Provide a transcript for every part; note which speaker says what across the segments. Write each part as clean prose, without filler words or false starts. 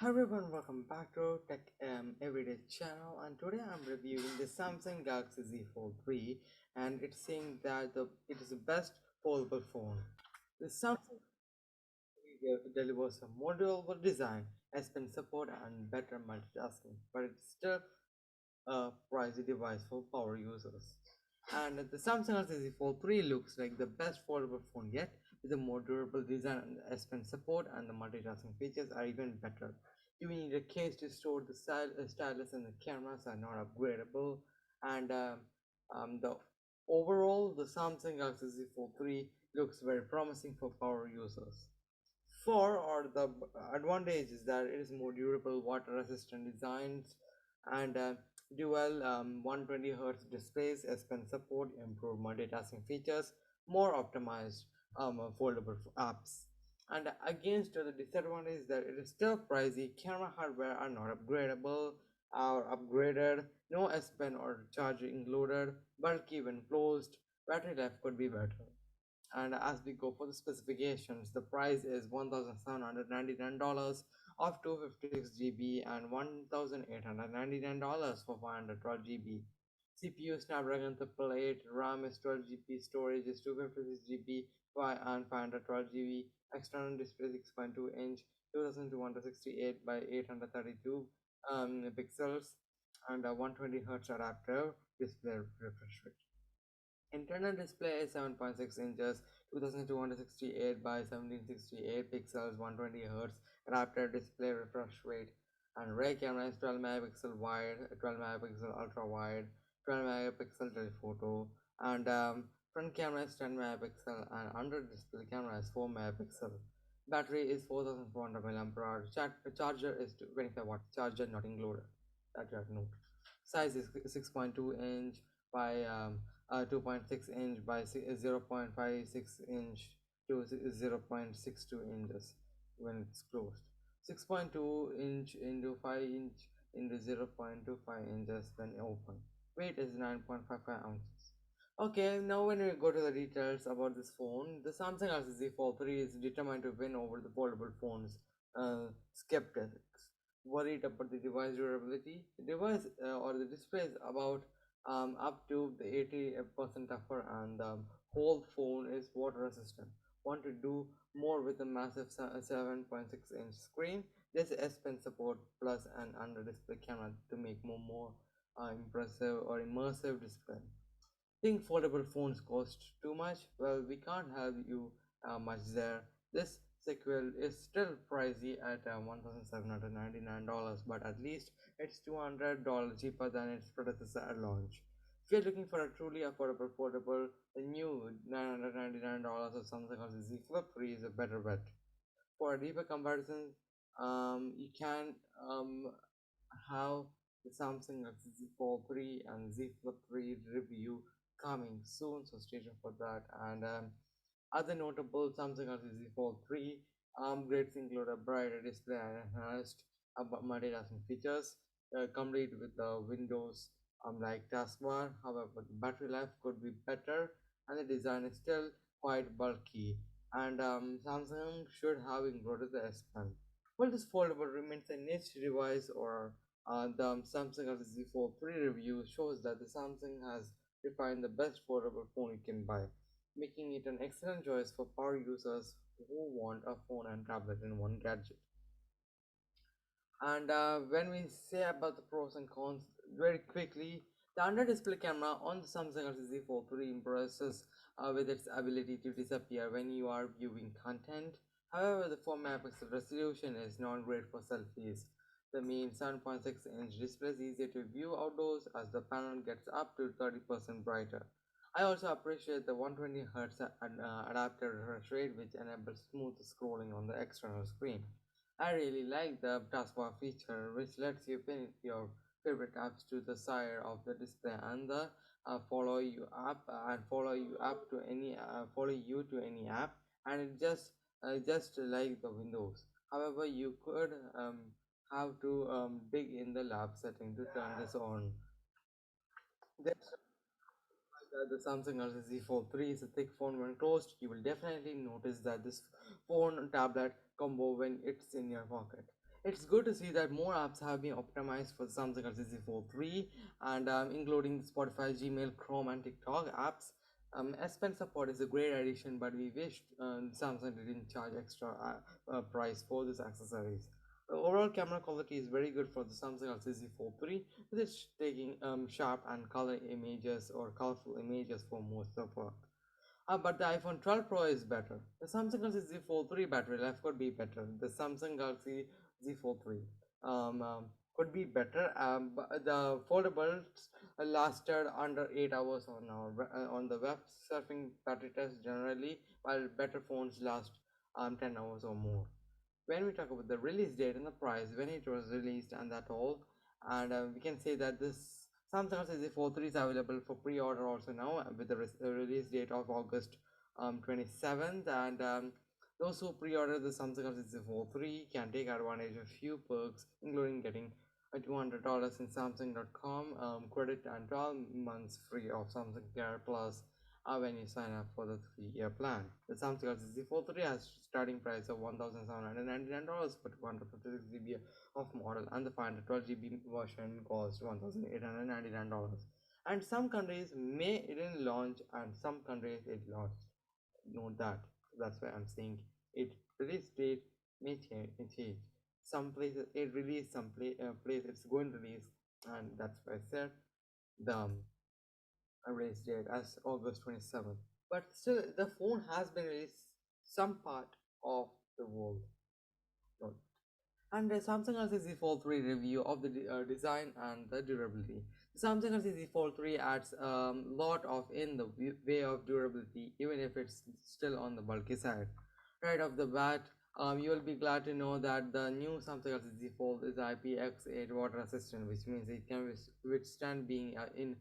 Speaker 1: Hi everyone, welcome back to Tech Everyday channel, and today I'm reviewing the Samsung Galaxy Z Fold 3, and it's saying that it is the best foldable phone. The Samsung delivers a modular design, S Pen support, and better multitasking, but it's still a pricey device for power users. And the Samsung Galaxy Z Fold 3 looks like the best foldable phone yet, with a more durable design and the S Pen support, and the multitasking features are even better. You need a case to store the stylus, and the cameras are not upgradable. And the overall, the Samsung Galaxy Z Fold 3 looks very promising for power users. For or the advantage is that it is more durable, water resistant designs, and dual 120 Hz displays, S Pen support, improved multitasking features, more optimized foldable apps. And against the disadvantage is that it is still pricey, camera hardware are not upgradable or upgraded, no S Pen or charger included, bulky when closed, battery life could be better. And as we go for the specifications, the price is $1,799 of 256 GB and $1,899 for 512 GB. CPU Snapdragon 888, RAM is 12 GB, storage is 256 GB and 512 GB, external display 6.2 inch, 2268 by 832 pixels, and a 120 Hz adaptive display refresh rate. Internal display is 7.6 inches, 2268 by 1768 pixels, 120 Hz, adaptive display refresh rate, and rear camera is 12 megapixel wide, 12 megapixel ultra wide, 12 megapixel telephoto, and front camera is 10 megapixel, and under display camera is 4 megapixel. Battery is 4400 mAh. Charger is 25 watt. Charger not included. That you have to note. Size is 6.2 inch by 2.6 inch by 0.56 inch to 0.62 inches when it's closed. 6.2 inch into 5 inch into 0.25 inches when open. Weight is 9.55 ounces. Okay, now when we go to the details about this phone, the Samsung Galaxy Z Fold 3 is determined to win over the foldable phones. Skeptics worried about the device durability. The device or the display is about up to the 80% tougher, and the whole phone is water resistant. Want to do more with a massive 7.6-inch screen? This S Pen support plus an under display camera to make more impressive or immersive display. Think foldable phones cost too much? Well, we can't help you much there. This sequel is still pricey at $1,799, but at least it's $200 cheaper than its predecessor at launch. If you're looking for a truly affordable foldable, the new $999 of Samsung Galaxy Z Flip 3 is a better bet. For a deeper comparison, you can have the Samsung Galaxy Z Fold 3 and Z Flip 3 review coming soon, so stay tuned for that. And other notable Samsung Galaxy Z Fold 3 upgrades include a brighter display and enhanced multitasking features, complete with the Windows like taskbar. However, the battery life could be better, and the design is still quite bulky. And Samsung should have included the S Pen. While this foldable remains a niche device, or the Samsung Galaxy Z Fold 3 review shows that the Samsung has refined the best foldable phone you can buy, making it an excellent choice for power users who want a phone and tablet in one gadget. And when we say about the pros and cons very quickly, the under display camera on the Samsung Galaxy Z Fold 3 impresses with its ability to disappear when you are viewing content. However, the 4 megapixel resolution is not great for selfies. The main 7.6-inch display is easier to view outdoors as the panel gets up to 30% brighter. I also appreciate the 120 Hz adaptive refresh rate, which enables smooth scrolling on the external screen. I really like the taskbar feature, which lets you pin your favorite apps to the side of the display, and the follow you to any app, and it just like the Windows. However, you could have to dig in the lab setting to turn this on. There's the Samsung Galaxy Z Fold 3 is a thick phone when closed. You will definitely notice that this phone tablet combo when it's in your pocket. It's good to see that more apps have been optimized for Samsung Galaxy Fold 3, and including Spotify, Gmail, Chrome, and TikTok apps. S Pen support is a great addition, but we wish Samsung didn't charge extra price for these accessories. The overall camera quality is very good for the Samsung Galaxy Fold 3, with it taking sharp and color images or colorful images for most of it. But the iPhone 12 Pro is better. The Samsung Galaxy Z Fold 3 battery life could be better. The Samsung Galaxy Z Fold 3 could be better. But the foldables lasted under 8 hours on the web surfing battery test generally, while better phones last 10 hours or more. When we talk about the release date and the price, when it was released and that all, and we can say that this Samsung Galaxy Fold 3 is available for pre-order also now with the release date of August 27th, and those who pre-order the Samsung Galaxy Fold 3 can take advantage of few perks, including getting $200 in Samsung.com credit and 12 months free of Samsung Care Plus when you sign up for the 3-year plan. The Samsung Galaxy Z4 has starting price of $1,799 for 256 GB of model, and the 512 GB version costs $1,899. And some countries may it didn't launch, and some countries it launched. Note that. That's why I'm saying it release date may change. Some places it release, some place it's going to release, and that's why I said the release date as August 27th. But still, the phone has been released some part of the world. Note. And the Samsung Galaxy Z Fold 3 review of the design and the durability. The Samsung Galaxy Z Fold 3 adds a lot of in the way of durability, even if it's still on the bulky side. Right off the bat, you will be glad to know that the new Samsung Galaxy Z Fold is IPX8 water resistant, which means it can withstand being in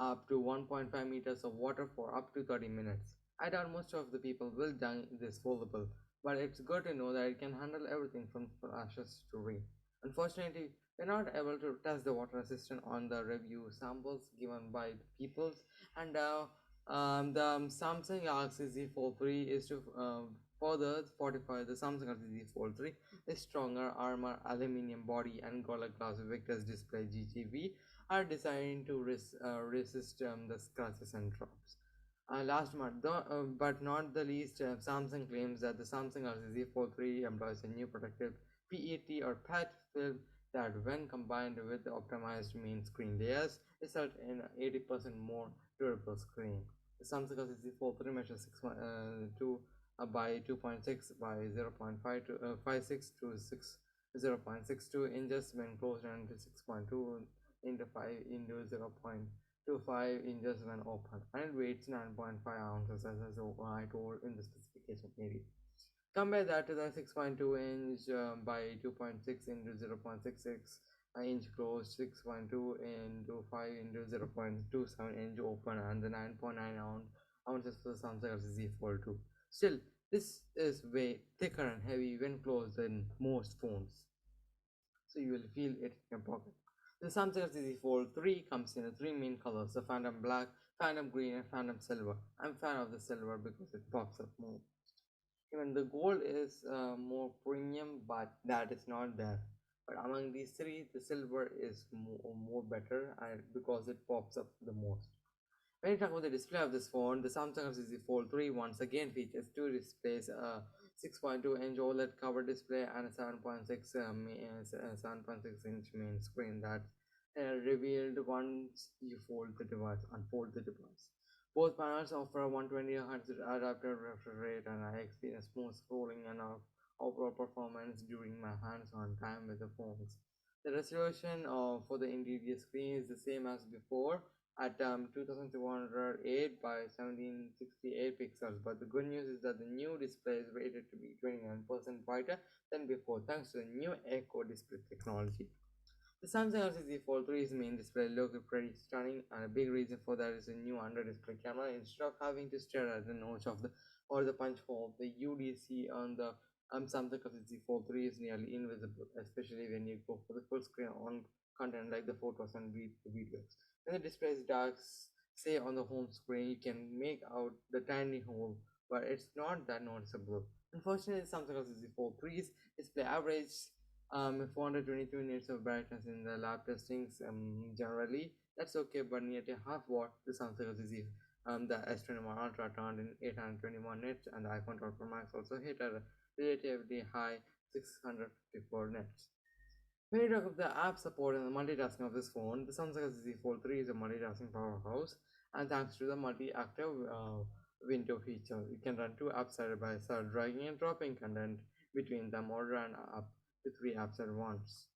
Speaker 1: up to 1.5 meters of water for up to 30 minutes. I doubt most of the people will dunk this foldable, but it's good to know that it can handle everything from flashes to rain. Unfortunately, we're not able to test the water resistance on the review samples given by the peoples, and the Samsung Galaxy Z Fold 3 is to further fortify the Samsung Galaxy Z Fold 3. A stronger armor, aluminium body, and Gorilla Glass Victor's display (GGV) are designed to resist the scratches and drops. Last month, but not the least, Samsung claims that the Samsung Galaxy Z Fold 3 employs a new protective PET or PET film that, when combined with the optimized main screen layers, result in an 80% more durable screen. The Samsung Galaxy Z Fold 3 measures 2 by 2.6 by 0.5 to 56 to 6 0.62 inches when closed, and 6.2 into 5 into 0.25 inches when open, and it weighs 9.5 ounces as I told in the specification area. Compare that to the 6.2 inch by 2.6 into 0.66 inch closed, 6.2 into 5 into 0.27 inch open, and the 9.9 ounces for the Samsung Galaxy Z Fold 2. Still, this is way thicker and heavy when closed than most phones, so you will feel it in your pocket. The Samsung Galaxy Fold 3 comes in three main colors: the Phantom Black, Phantom Green, and Phantom Silver. I'm fan of the silver because it pops up more. Even the gold is more premium, but that is not there. But among these three, the silver is more better, and because it pops up the most. When you talk about the display of this phone, the Samsung Galaxy Fold 3 once again features two displays: a 6.2-inch OLED cover display and a 7.6 inch main screen that revealed once you unfold the device. Both panels offer a 120 Hz adaptive refresh rate, and I experienced smooth scrolling and overall performance during my hands-on time with the phones. The resolution for the interior screen is the same as before at 2208 by 1768 pixels, but the good news is that the new display is rated to be 29% brighter than before thanks to the new Echo display technology. The Samsung Galaxy Z Fold 3's main display looks pretty stunning, and a big reason for that is a new under-display camera. Instead of having to stare at the notch of the or the punch hole, the UDC on the Samsung Galaxy Z Fold 3 is nearly invisible, especially when you go for the full screen on content like the photos and videos. When the display is dark, say on the home screen, you can make out the tiny hole, but it's not that noticeable. Unfortunately, Samsung Galaxy Z Fold 3's display average 422 nits of brightness in the lab testings. Generally that's okay, but nearly half what the Samsung is. The S21 Ultra turned in 821 nits, and the iPhone 12 Pro Max also hit a relatively high 654 nits. When you talk of the app support and the multitasking of this phone, the Samsung Z Fold 3 is a multitasking powerhouse, and thanks to the multi-active window feature, you can run two apps side by side, dragging and dropping content between them or run up to three apps at once.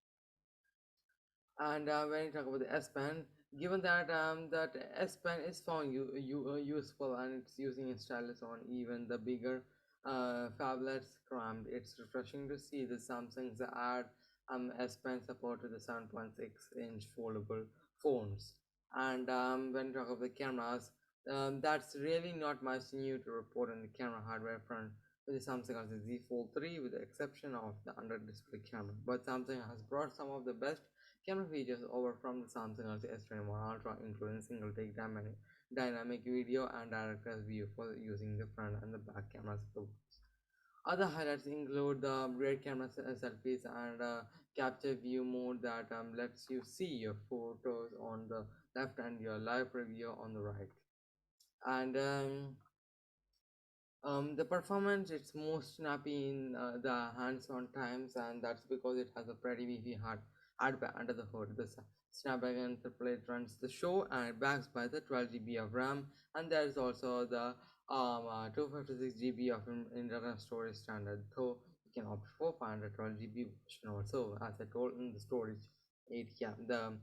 Speaker 1: And when you talk about the S Pen, given that that S Pen is found useful and it's using a stylus on even the bigger phablets crammed, it's refreshing to see the Samsung's add S Pen support to the 7.6-inch foldable phones. And when you talk about the cameras, that's really not much new to report on the camera hardware front with the Samsung Galaxy Z Fold 3, with the exception of the under-display camera. But Samsung has brought some of the best camera features over from the Samsung Galaxy S21 Ultra, including single take dynamic video and director's view for using the front and the back cameras of the phones. Other highlights include the rear camera selfies and capture view mode that lets you see your photos on the left and your live preview on the right. And the performance it's most snappy in the hands-on times, and that's because it has a pretty beefy hardware under the hood. The Snapdragon 888 runs the show and backed by the 12 GB of RAM, and there's also the 256 GB of internal storage standard, though you can opt for 512 GB version also, as I told in the storage area. The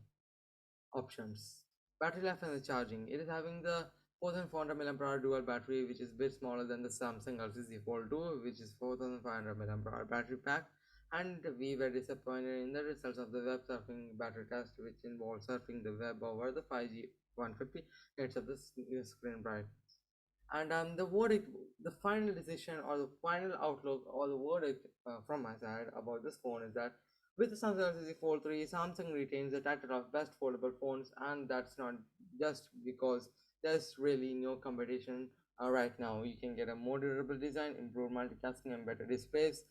Speaker 1: options. Battery life and the charging. It is having the 4400 mAh dual battery, which is a bit smaller than the Samsung Galaxy Z Fold 2, which is 4500 mAh battery pack. And we were disappointed in the results of the web surfing battery test, which involved surfing the web over the 5G 150 Hz of the screen brightness. And the verdict, the final decision or the final outlook or the verdict from my side about this phone is that with the Samsung Galaxy Fold 3, Samsung retains the title of best foldable phones, and that's not just because there's really no competition right now. You can get a more durable design, improved multitasking, and better displays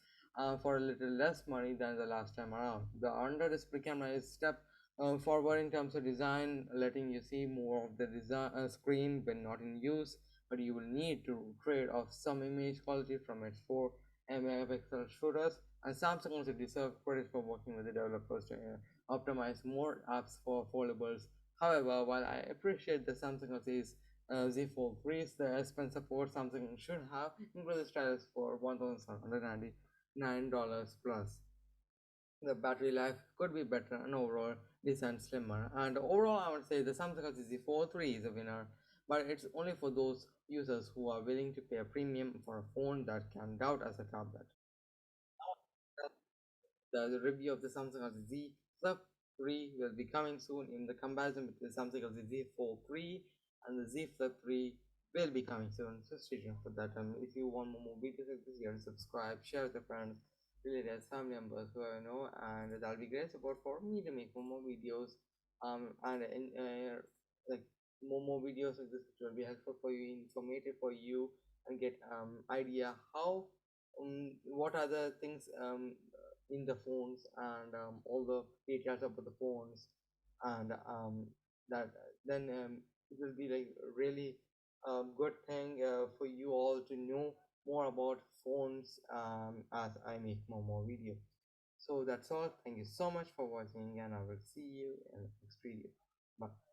Speaker 1: for a little less money than the last time around. The under-display camera is step forward in terms of design, letting you see more of the design screen when not in use, but you will need to trade off some image quality from its 4 megapixel shooters. And Samsung also deserves credit for working with the developers to optimize more apps for foldables. However, while I appreciate the Samsung Galaxy's Z Fold 3's, the S Pen support Samsung should have included stylus for $1,799 plus. The battery life could be better and overall design slimmer. And overall, I would say the Samsung Galaxy Z Fold 3 is a winner, but it's only for those users who are willing to pay a premium for a phone that can doubt as a tablet. The review of the Samsung Galaxy Z Flip 3 will be coming soon in the comparison with the Samsung Galaxy Z Fold 3, and the Z Flip 3 will be coming soon. So stay tuned for that. If you want more videos like this, you have to subscribe, share with your friends, relatives, family members, whoever you know, and that'll be great support for me to make more videos. And like more videos like this, which will be helpful for you, informative for you, and get idea how what are the things in the phones, and all the details about the phones, and that then it will be like really good thing for you all to know more about phones as I make more videos. So that's all. Thank you so much for watching, and I will see you in the next video. Bye.